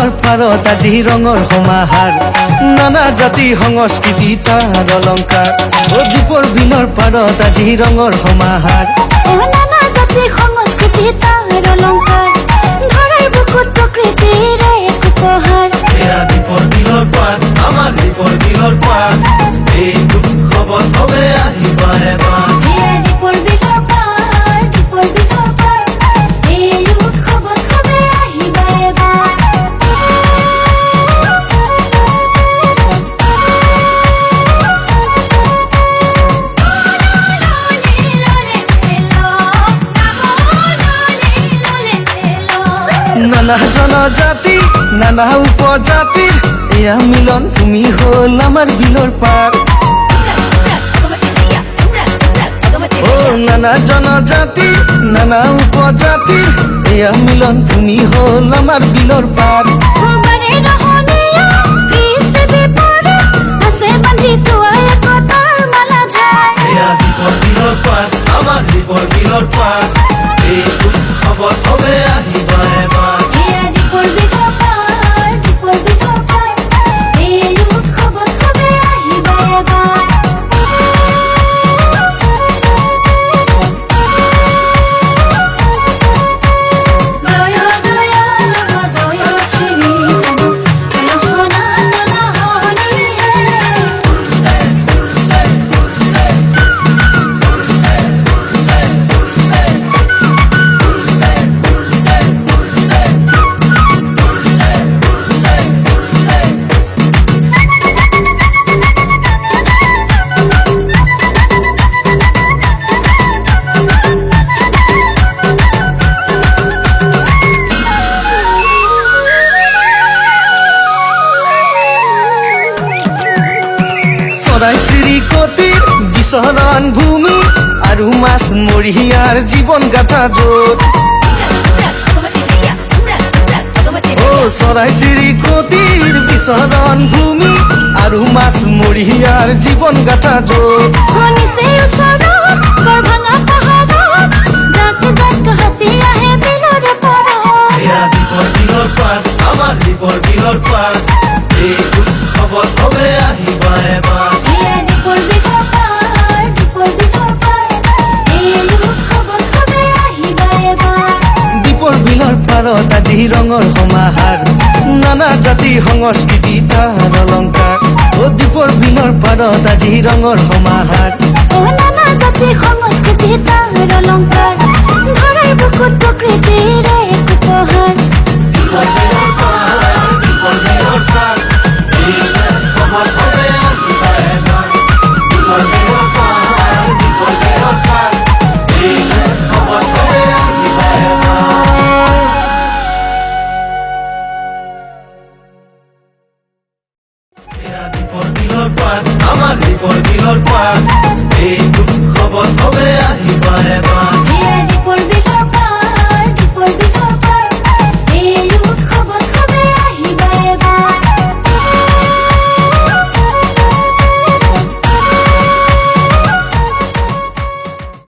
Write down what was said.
বিলৰ পাৰত আজি ৰঙৰ সমাহাৰ নানা জাতি সংস্কৃতি তাৰ অলংকাৰ দ্বীপৰ বিলৰ পাৰত আজি ৰঙৰ সমাহাৰ নানা জাতি সংস্কৃতি তাৰ অলংকাৰ ধৰাৰ বুকুত প্ৰকৃতিৰে উপহাৰ দ্বীপৰ বিলৰ পাৰ আমাৰ দ্বীপৰ বিলৰ পাৰ এই উৎসৱত সবে আহিবা এবাৰ দ্বীপৰ বিলৰ পাৰ দ্বীপৰ বিলৰ পাৰ এই উৎসৱত সবে আহিবা এবাৰ নানা জনজাতি নানা উপজাতিৰ এয়া মিলন তুমি হ'ল আমাৰ বিলৰ পাৰ নানা জনজাতি নানা উপজাতিৰ এয়া মিলন তুমি হ'ল আমাৰ বিলৰ পাৰ দ্বীপৰ বিলৰ পাৰ আমাৰ দ্বীপৰ বিলৰ পাৰ এই উৎসৱত সবে আহিবা এবাৰ দ্বীপৰ বিলৰ পাৰ দ্বীপৰ বিলৰ পাৰ এই উৎসৱত সবে আহিবা এবাৰ জয় জয় জয় শ্ৰী চৰাই চিৰিকটিৰ বিচৰণ ভূমি আৰু মাছ মৰিয়াৰ জীৱন গাথা য'ত চৰাই চিৰিকটিৰ বিচৰণ ভূমি আৰু মাছ মৰিয়াৰ জীৱন গাথা য'ত দ্বীপৰ বিলৰ পাৰ আমাৰ দ্বীপৰ বিলৰ পাৰ এই উৎসৱত সবে আহিবা এবাৰ দ্বীপৰ বিলৰ পাৰ দ্বীপৰ বিলৰ পাৰ এই উৎসৱত সবে আহিবা এবাৰ দ্বীপৰ বিলৰ পাৰত আজি ৰঙৰ সমাহাৰ নানা জাতি সংস্কৃতি তাৰ অলংকাৰ দ্বীপৰ বিলৰ পাৰত আজি ৰঙৰ সমাহাৰ নানা জাতি সংস্কৃতি তাৰ অলংকাৰ ধৰাৰ বুকুত প্ৰকৃতিৰে উপহাৰ দ্বীপৰ বিলৰ পাৰ দ্বীপৰ বিলৰ পাৰ এই উৎসৱত সবে আহিবা এবাৰ দ্বীপৰ বিলৰ পাৰ দ্বীপৰ বিলৰ পাৰ এই উৎসৱত সবে আহিবা এবাৰ দ্বীপৰ বিলৰ পাৰ আমাৰ দ্বীপৰ বিলৰ পাৰ এই উৎসৱত সবে আহিবা এবাৰ